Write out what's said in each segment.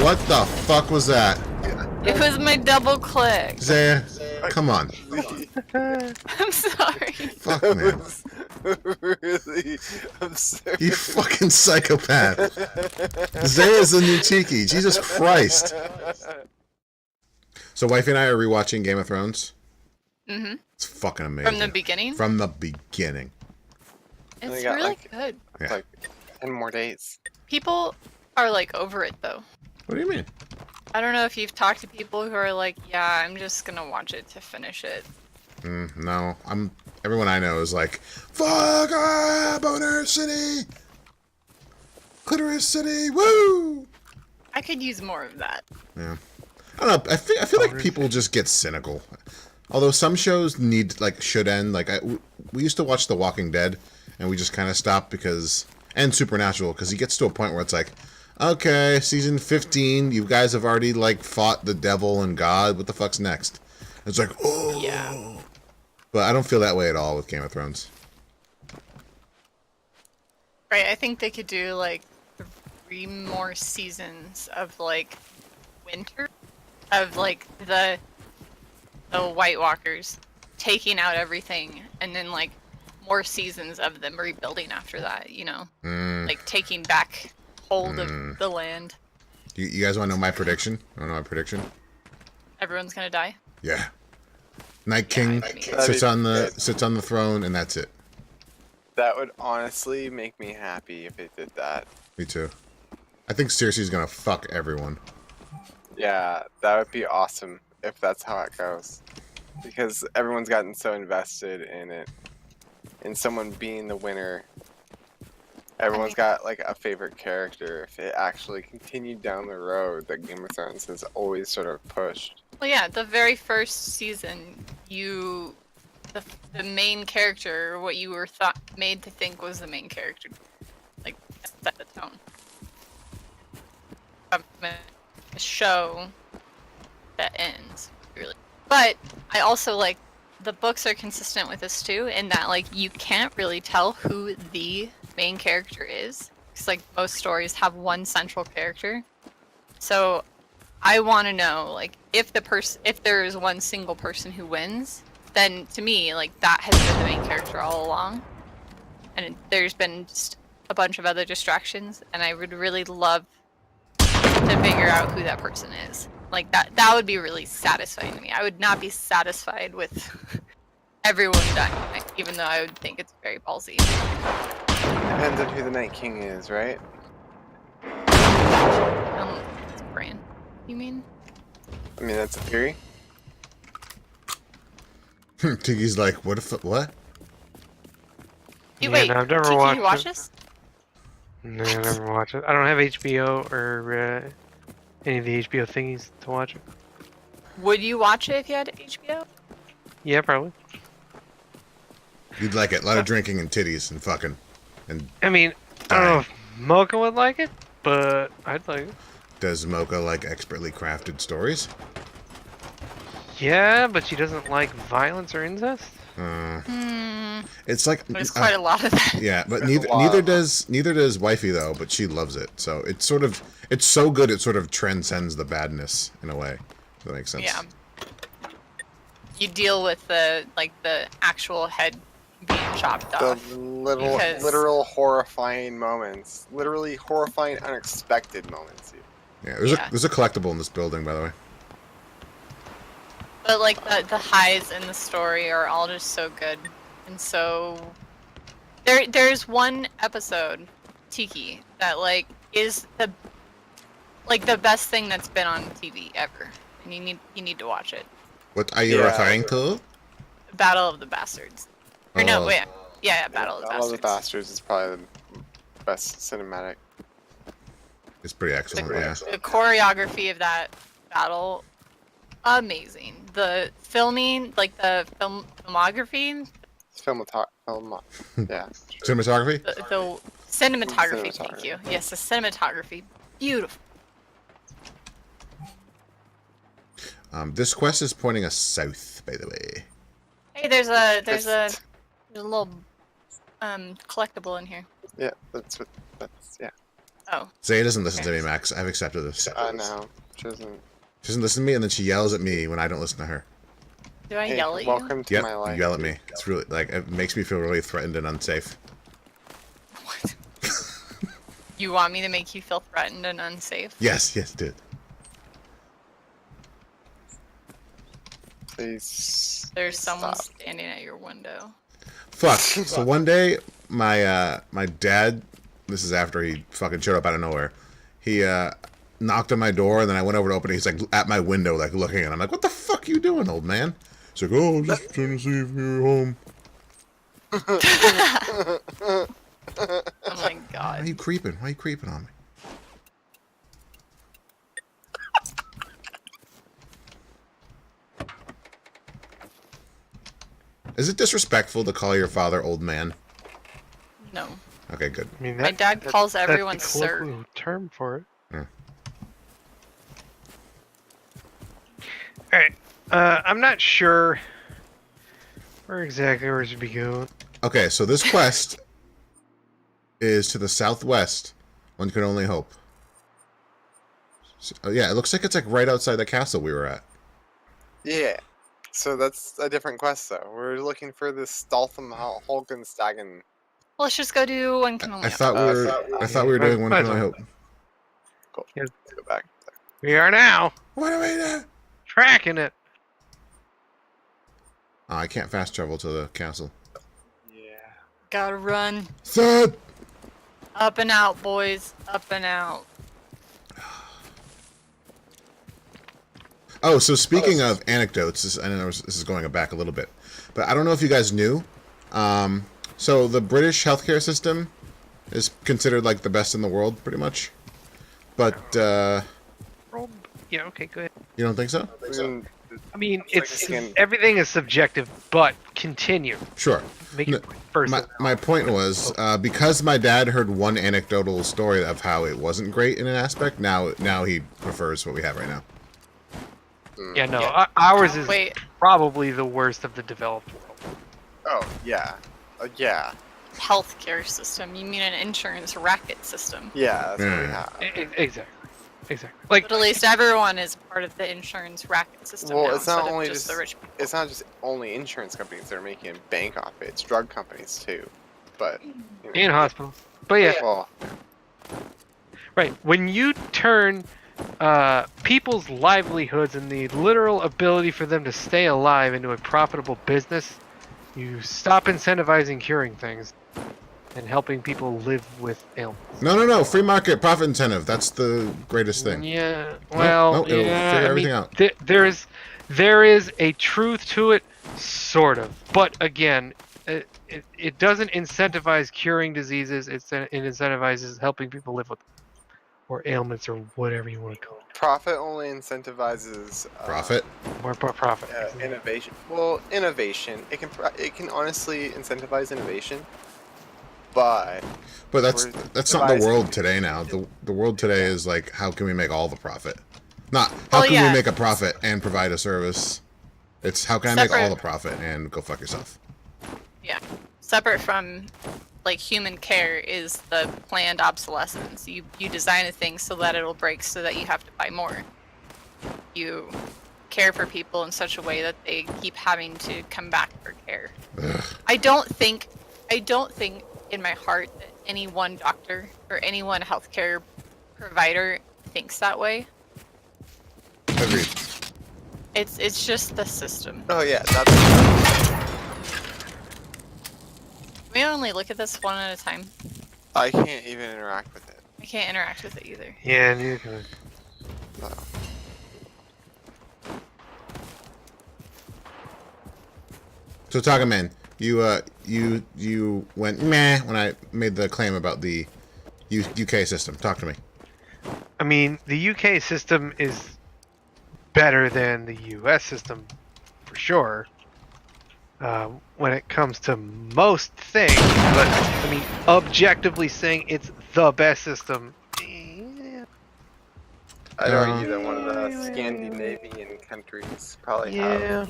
What the fuck was that? It was my double click. Zaya, come on. I'm sorry. Fuck, man. Really absurd. You fucking psychopath. Zaya's the new Tiki. Jesus Christ. So, wifey and I are rewatching Game of Thrones. Mm-hmm. It's fucking amazing. From the beginning? From the beginning. It's really good. Yeah. Like 10 more days. People are like over it though. What do you mean? I don't know if you've talked to people who are like, yeah, I'm just gonna watch it to finish it. No. Everyone I know is like, fuck Boner City! Clitoris City, woo! I could use more of that. Yeah. I don't know, I feel like people just get cynical. Although some shows should end. Like, we used to watch The Walking Dead, and we just kind of stopped because... And Supernatural, because he gets to a point where it's like, okay, season 15, you guys have already, like, fought the devil and God. What the fuck's next? It's like, oh. Yeah. But I don't feel that way at all with Game of Thrones. Right, I think they could do, like, 3 more seasons of, like, winter. Of, like, the White Walkers taking out everything, and then, like, more seasons of them rebuilding after that, you know? Like, taking back hold of the land. You guys want to know my prediction? Want to know my prediction? Everyone's gonna die? Yeah. Night King sits on the throne, and that's it. That would honestly make me happy if it did that. Me too. I think Cersei's gonna fuck everyone. Yeah, that would be awesome if that's how it goes. Because everyone's gotten so invested in it. In someone being the winner. Everyone's got like a favorite character. If it actually continued down the road that Game of Thrones has always sort of pushed. Well, yeah, the very first season, the main character, what you were made to think was the main character, like, set the tone. A show that ends, really. But I also, like, the books are consistent with this too, in that, like, you can't really tell who the main character is. Because, like, most stories have one central character. So I want to know, like, if there is one single person who wins, then to me, like, that has been the main character all along. And there's been just a bunch of other distractions, and I would really love to figure out who that person is. Like, that would be really satisfying to me. I would not be satisfied with everyone dying, even though I would think it's very ballsy. Depends on who the Night King is, right? It's Bran. You mean? I mean, that's a theory. Tiki's like, what? You wait, no, I've never Tiki, watched you watch it. this? No, I never watch it. I don't have HBO or any of the HBO thingies to watch it. Would you watch it if you had HBO? Yeah, probably. You'd like it. A lot of drinking and titties and fucking. And I mean, I don't know if Mocha would like it, but I'd like it. does Mocha like expertly crafted stories? Yeah, but she doesn't like violence or incest. It's like There's quite a lot of that. yeah, but neither does wifey though. But she loves it, so it's so good it sort of transcends the badness in a way. If that makes sense. Yeah. You deal with the actual head being chopped The off. literal horrifying moments. Literally horrifying, unexpected moments. Yeah. There's a collectible in this building, by the way. But like the highs in the story are all just so good, and so there's one episode, Tiki, that like is the best thing that's been on TV ever, and you need to watch it. What are you referring to? Battle of the Bastards. Or no, wait, yeah, Battle of the Battle Bastards. of the Bastards is probably the best cinematic. It's pretty excellent. Yeah. The choreography of that battle, amazing. The filming, like the filmography, Yeah. Cinematography. the cinematography. Thank you. Yes, the cinematography, beautiful. This quest is pointing us south, by the way. Hey, there's a little collectible in here. Yeah, yeah. Oh. Zaya doesn't listen to me, Max. I've accepted this. No, she doesn't. She doesn't listen to me, and then she yells at me when I don't listen to her. Do I Hey, yell at you? welcome to Yep, my you life. yell at me. It's really like it makes me feel really threatened and unsafe. What? You want me to make you feel threatened and unsafe? Yes, dude. Please. There's someone Stop. standing at your window. Fuck. So one day, my dad. This is after he fucking showed up out of nowhere. He knocked on my door, and then I went over to open it. He's like at my window, like looking, and I'm like, "What the fuck are you doing, old man?" He's like, "Oh, I'm just trying to see if you're home." Oh my Why god. are you creeping? Why are you creeping on me? Is it disrespectful to call your father old man? No. Okay, good. I mean, My dad calls everyone that's the sir. colloquial term for it. Yeah. Alright. I'm not sure where exactly we should be going. Okay, so this quest is to the southwest. One can only hope. So, yeah, it looks like it's like right outside the castle we were at. Yeah. So that's a different quest, though. We're looking for this Staltham Holgenstagen. Well, let's just go do one can only I hope. thought we were. I thought we were doing one Might can as only well. hope. Cool. Yeah. Let's go back. We are now What are we doing? tracking it. Oh, I can't fast travel to the castle. Yeah. Gotta run. Third. Up and out, boys. Up and out. Oh, so speaking of anecdotes, I know this is going back a little bit, but I don't know if you guys knew. So the British healthcare system is considered like the best in the world, pretty much. But Yeah, okay, go ahead. you don't think so? I mean, It's like a skin. everything is subjective, but continue. Sure. Make No, it first. My point was because my dad heard one anecdotal story of how it wasn't great in an aspect. Now he prefers what we have right now. Yeah, no, Yeah. ours is Wait. probably the worst of the developed world. Oh, yeah. Yeah. Healthcare system. You mean an insurance racket system? Yeah, that's what we Yeah. have. Exactly. Like, But at least everyone is part of the insurance racket system Well, now, it's not instead of only just just- the rich people. It's not just only insurance companies that are making a bank off it. It's drug companies, too. But, you know. in hospitals. But yeah, Well, right. When you turn people's livelihoods and the literal ability for them to stay alive into a profitable business, you stop incentivizing curing things and helping people live with ailments. No. Free market profit incentive. That's the greatest thing. Yeah. Well, no, it'll yeah. figure I everything mean, out. there is a truth to it, sort of. But again, it doesn't incentivize curing diseases. It incentivizes helping people live with or ailments or whatever you want to call it. profit only incentivizes Profit. More profit. innovation. Well, innovation. It can honestly incentivize innovation, but But that's We're not the incentivizing- world today now. The world today is like, how can we make all the profit? Not how Well, can yeah. we make a profit and provide a service. It's how can I make all Separate. the profit and go fuck yourself. Yeah. Separate from like human care is the planned obsolescence. You design a thing so that it'll break so that you have to buy more. You care for people in such a way that they keep having to come back for care. Ugh. I don't think in my heart that any one doctor or any one healthcare provider thinks that way. Agreed. It's just the system. oh yeah, that's. We only look at this one at a time. I can't even interact with it. I can't interact with it either. Yeah, neither can I. So. So Tagaman, you went meh when I made the claim about the UK system. Talk to me. I mean, the UK system is better than the US system, for sure. When it comes to most things, but I mean, objectively saying it's the best system. I'd argue that one of the Scandinavian countries probably have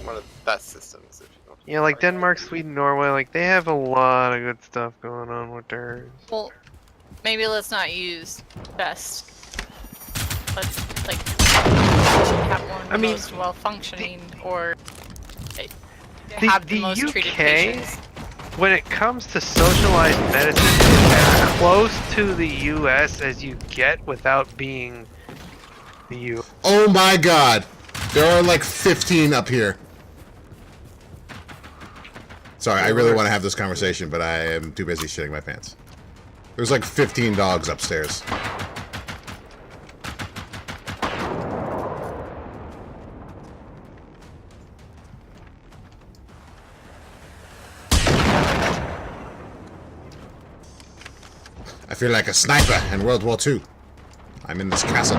one of the best systems. If you know. Yeah, like Denmark, Sweden, Norway, like they have a lot of good stuff going on with theirs. Well, Maybe let's not use best. Let's like have one of the most well functioning or have the most treated patients. When it comes to socialized medicine, is as close to the U.S. as you get without being the U. Oh my god! There are like 15 up here. Sorry, I really want to have this conversation, but I am too busy shitting my pants. There's like 15 dogs upstairs. I feel like a sniper in World War II. I'm in this castle.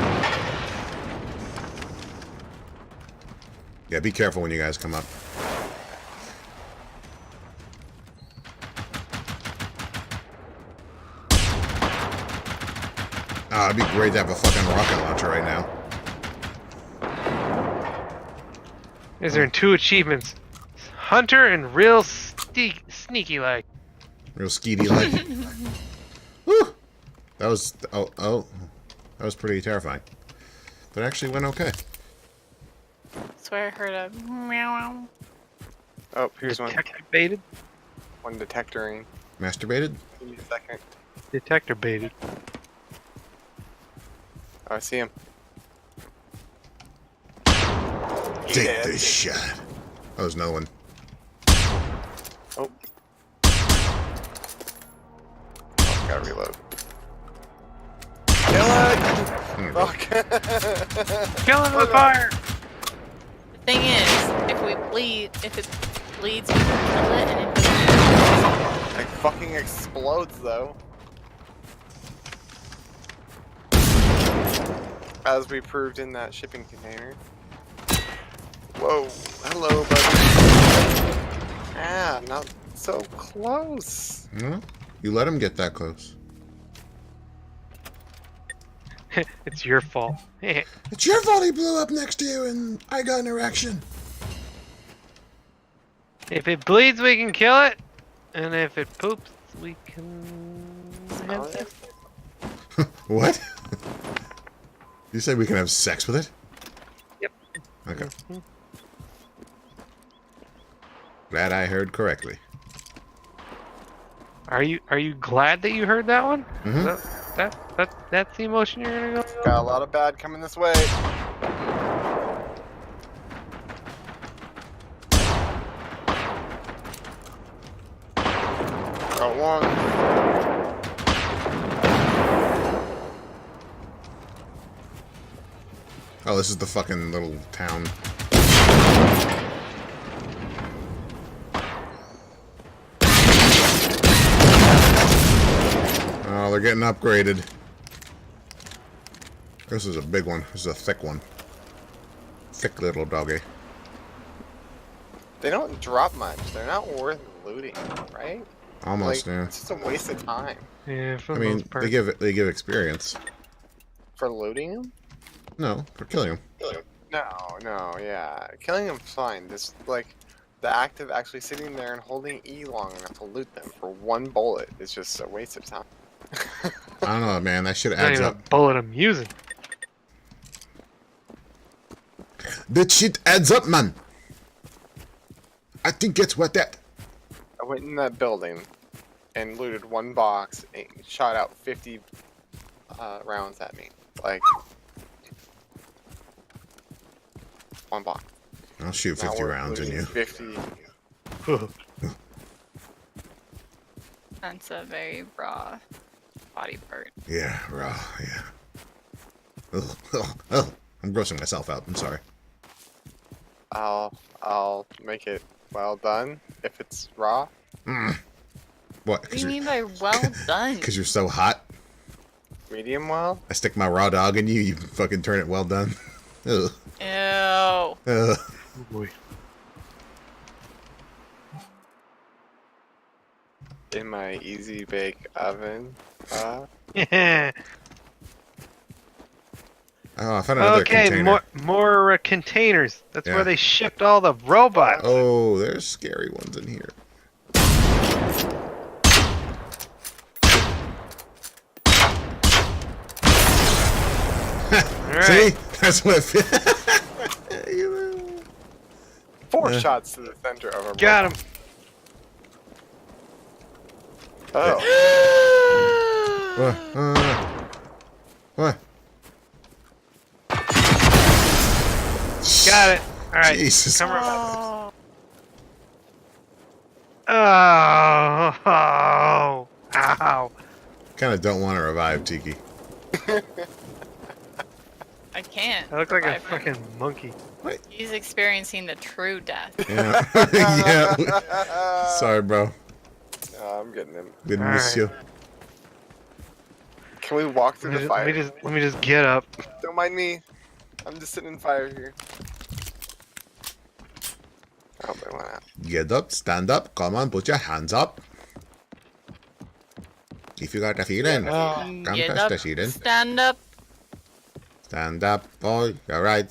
Yeah, be careful when you guys come up. Oh, it'd be great to have a fucking rocket launcher right now. These are 2 achievements. Hunter and real sneaky like. Real skeety like. Woo! That was that was pretty terrifying. But it actually went okay. Swear I heard a meow. Oh, here's one. Detector baited. One detectoring. Masturbated? Give me a second. Detector baited. Oh, I see him. Take this shot. Oh, there's another one. Oh. Gotta reload. Kill it! Fuck. Kill him with fire! The thing is, if it bleeds, we can kill it, and if It fucking explodes though. As we proved in that shipping container. Whoa, hello, buddy. Ah, not so close. Well, you let him get that close. It's your fault. It's your fault he blew up next to you and I got an erection. If it bleeds, we can kill it. And if it poops, we can have sex. What? You say we can have sex with it? Yep. Okay. Glad I heard correctly. Are you glad that you heard that one? Mm-hmm. That's the emotion you're gonna go? Got a lot of bad coming this way. Got one. Oh, this is the fucking little town. Oh, they're getting upgraded. This is a big one. This is a thick one. Thick little doggy. They don't drop much. They're not worth looting, right? Almost, Like, yeah. it's just a waste of time. Yeah, for I the mean, most part. they give experience. For looting them? No, for killing him. No, yeah. Killing them's fine. Just, like, the act of actually sitting there and holding E long enough to loot them for one bullet is just a waste of time. I don't know, man. That shit It's not adds even up. a bullet I'm using. That shit adds up, man. I think it's worth that. I went in that building and looted one box and shot out 50 rounds at me. Like, one box. I'll shoot 50 Now we're rounds in looting you. 50. that's a very raw body part. Yeah, raw, yeah. Ugh, ugh, ugh. I'm grossing myself out. I'm sorry. I'll make it well done if it's raw. Mm. What? What do you mean by well done? Because you're so hot? Medium well? I stick my raw dog in you, you fucking turn it well done. Ugh. Ew. Ugh. Oh boy. In my easy bake oven. Oh, I found another Okay, container. more containers. That's Yeah. where they shipped all the robots. Oh, there's scary ones in here. All See? right. That's what. 4 shots to the center of our Got him. Oh. What? Got it. All right. Jesus. Come on. Oh. Oh. Ow. Kind of don't want to revive Tiki. I can't. I look like a revive him. fucking monkey. He's experiencing the true death. Yeah. Yeah. Sorry, bro. Oh, I'm getting him. Didn't miss Alright. you. Can we walk through the fire? Let me just get up. Don't mind me. I'm just sitting in fire here. Oh, they went out. Get up, stand up, come on, put your hands up. If you got a feeling, come Get touch up, the feeling. stand up. Stand up, boy. You're right.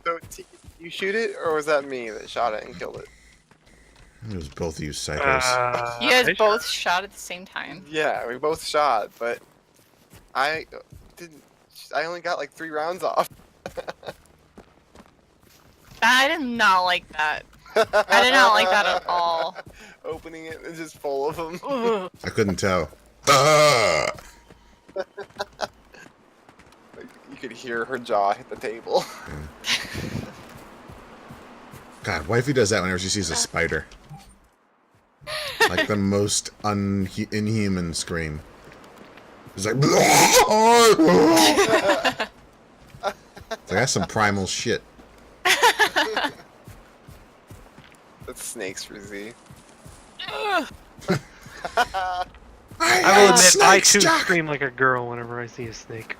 So, Tiki, did you shoot it, or was that me that shot it and killed it? It was both of you psychos. You guys both shot at the same time. Yeah, we both shot, but I didn't. I only got like 3 rounds off. I did not like that. I did not like that at all. Opening it and just full of them. Ugh. I couldn't tell. You could hear her jaw hit the table. God, wifey does that whenever she sees a spider. Like the most inhuman scream. It's like, it's like that's some primal shit. That's snakes for Z. Ugh. I will admit, I too scream like a girl whenever I see a snake.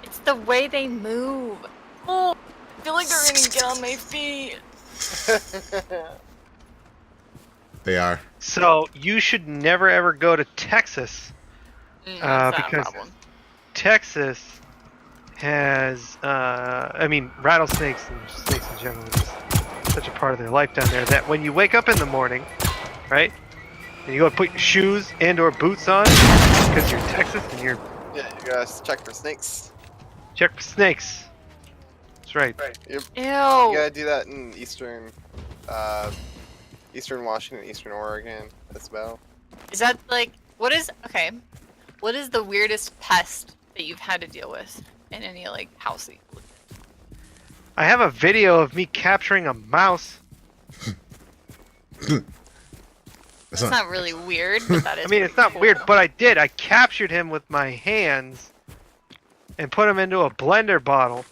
It's the way they move. Oh, I feel like they're gonna get on my feet. They are. So you should never ever go to Texas That's not a because problem. Texas has, I mean, rattlesnakes and snakes in general is such a part of their life down there that when you wake up in the morning, right, and you go put your shoes and/or boots on because you're Texas and you're Yeah, you guys check for snakes. check for snakes. That's right. Yep. Ew. You gotta do that in Eastern Washington, Eastern Oregon as well. Is that like what is the weirdest pest that you've had to deal with in any like house? I have a video of me capturing a mouse. That's not really weird, but that is. I mean, it's not weird, but I did. I captured him with my hands and put him into a blender bottle.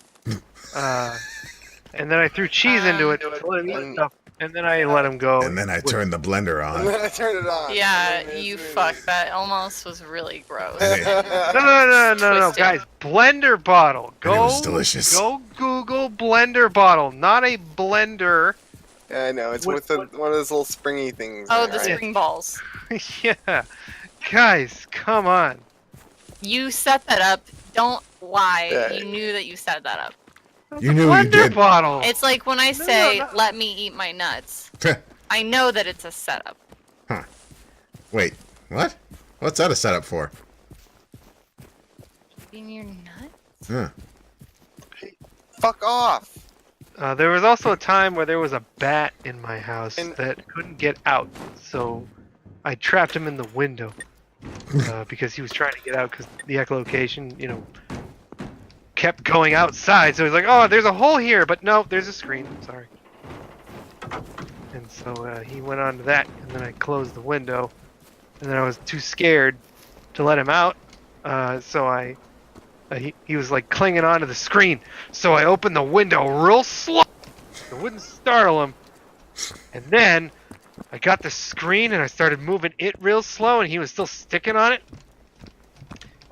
And then I threw cheese into it to let him eat stuff. And then I let him go. And then I turned the blender And on. then I turned it on. Yeah, And then you it's fuck. That almost was really gross. Hey, No, Twisted. guys! Blender bottle. and it was delicious. Go Google blender bottle, not a blender. Yeah, I know. It's What- with one of those little springy things. Oh, there, the right? spring balls. Yeah, guys, come on. You set that up. Don't lie. Yeah. You knew that you set that up. You knew you Blender did. bottle. It's like when I say, no. "Let me eat my nuts." I know that it's a setup. Wait, what? What's that a setup for? Eating your nuts? Huh. Fuck off! There was also a time where there was a bat in my house And- that couldn't get out, so I trapped him in the window because he was trying to get out because the echolocation, kept going outside. So he's like, "Oh, there's a hole here," but no, there's a screen. Sorry. And so he went on to that, and then I closed the window, and then I was too scared to let him out, so he was like clinging onto the screen, so I opened the window real slow. I wouldn't startle him, and then I got the screen and I started moving it real slow, and he was still sticking on it.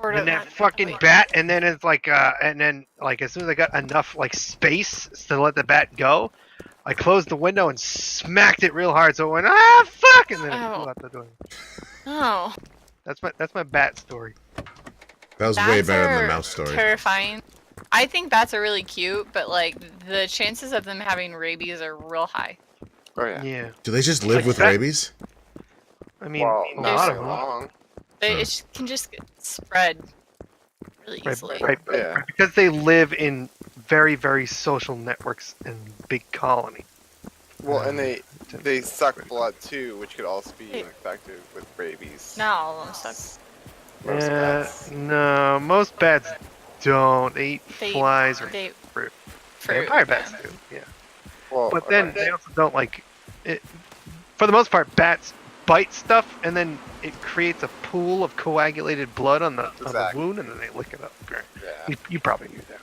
And that fucking bat, and then it's like, and then like as soon as I got enough like space to let the bat go, I closed the window and smacked it real hard, so it went fuck, and then it flew out the door. Oh. That's my bat story. That was way Bats better than are the mouse story. Terrifying. I think bats are really cute, but like the chances of them having rabies are real high. Oh yeah. Yeah, Do they just live Like with that- rabies? I mean, Well, a not lot so of them. long. It can just get spread. really Right, easily. Yeah. because they live in very, very social networks and big colonies. Well, and they suck blood too, which could also be infected with rabies. Not all of them suck. Most bats. No, most bats don't. They eat They- flies or they- fruit. Fruit, Vampire bats yeah. do, yeah. Well, But then they also don't like it. For the most part, bats bite stuff, and then it creates a pool of coagulated blood on the Exactly. wound, and then they lick it up. Right? yeah, You probably knew that.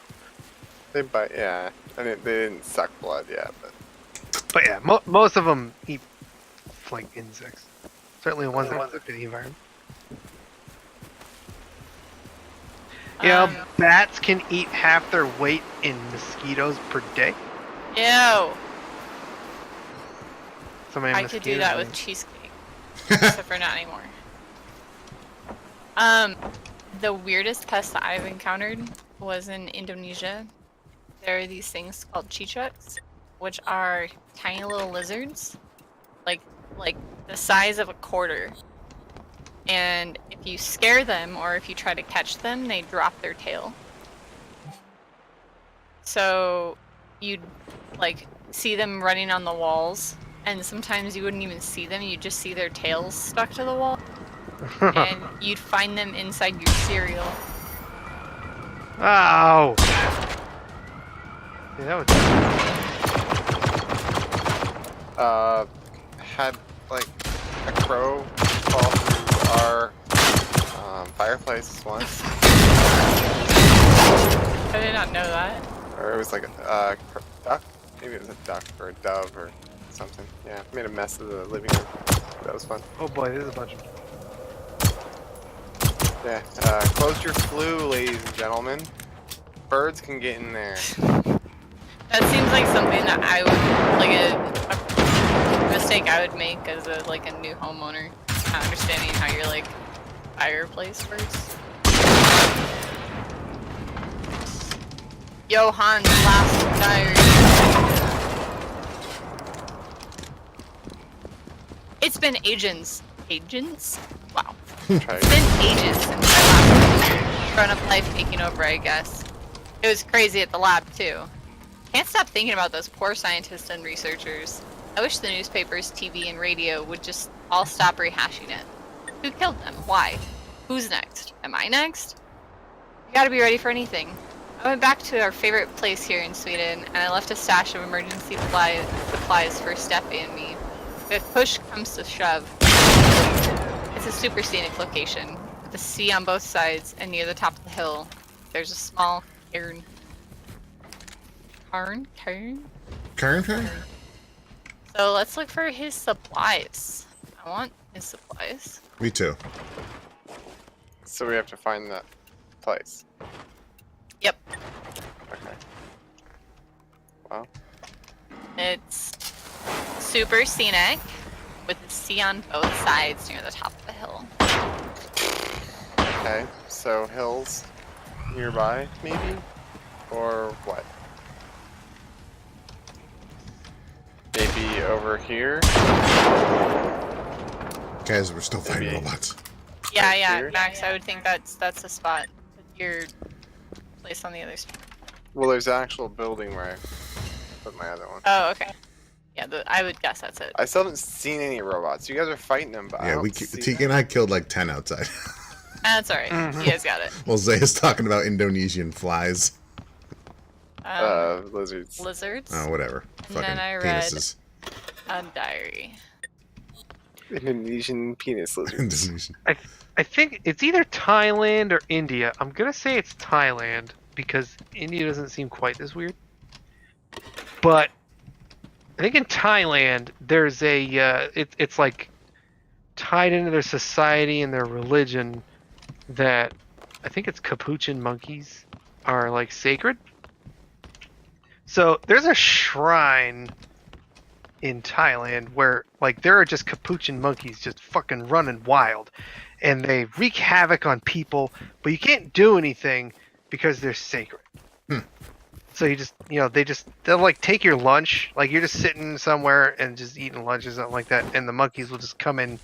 they bite. Yeah, and they didn't suck blood yet, but But yeah, most of them eat like insects. Certainly the ones that live in the environment. Yeah, bats can eat half their weight in mosquitoes per day. Ew. So many I could do that with mosquitoes. cheesecake. Except for not anymore. The weirdest pest that I've encountered was in Indonesia. There are these things called chichucks, which are tiny little lizards, like the size of a quarter. And if you scare them or if you try to catch them, they drop their tail. So you'd like see them running on the walls, and sometimes you wouldn't even see them, you'd just see their tails stuck to the wall. And you'd find them inside your cereal. Ow! Yeah, that was. had like a crow fall through our fireplace once, I did not know that. or it was like a duck. Maybe it was a duck or a dove or something. Yeah, made a mess of the living room. That was fun. Oh boy, there's a bunch of. Yeah, close your flue, ladies and gentlemen. Birds can get in there. That seems like something that I would, like a mistake I would make as a new homeowner. Not understanding how your fireplace works. Johan's last diary. It's been ages. Agents? Wow. Try It's been ages since my last grown-up life taking over, I guess. It was crazy at the lab, too. Can't stop thinking about those poor scientists and researchers. I wish the newspapers, TV, and radio would just all stop rehashing it. Who killed them? Why? Who's next? Am I next? You gotta be ready for anything. I went back to our favorite place here in Sweden, and I left a stash of emergency supplies for Steffi and me. If push comes to shove, it's a super scenic location, with the sea on both sides, and near the top of the hill, there's a small cairn. Cairn? So let's look for his supplies. I want his supplies. Me too. So we have to find that place. Yep. Okay. Well, It's super scenic, with the sea on both sides near the top of the hill. okay. So hills nearby, maybe? Or what? Maybe over here? Guys, we're still fighting Maybe. robots. Yeah, Right yeah, here? Max, I would think that's the spot. Your place on the other side. Well, there's an actual building where I put my other one. Oh, okay. Yeah, I would guess that's it. I still haven't seen any robots. You guys are fighting them, but I Yeah, don't we see Tiki them. and I killed like 10 outside. That's alright. You guys got it. Well, Zay is talking about Indonesian flies. Lizards. Lizards. Oh, whatever. And Fucking then I read penises. a diary. Indonesian penis lizards. Indonesian. I think it's either Thailand or India. I'm gonna say it's Thailand because India doesn't seem quite as weird. But I think in Thailand there's a it's like tied into their society and their religion that I think it's capuchin monkeys are like sacred. So there's a shrine in Thailand where like there are just capuchin monkeys just fucking running wild and they wreak havoc on people, but you can't do anything because they're sacred. So you just, they'll like take your lunch, like you're just sitting somewhere and just eating lunch or something like that, and the monkeys will just come in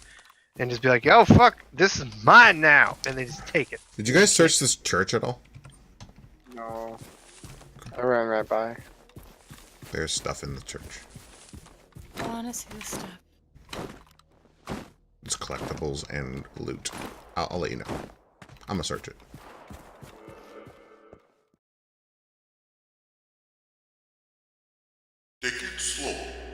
and just be like, "Oh fuck, this is mine now," and they just take it. Did you guys search this church at all? No. I ran right by. There's stuff in the church. I want to see this stuff. It's collectibles and loot. I'll let you know. I'm gonna search it. Take it slow.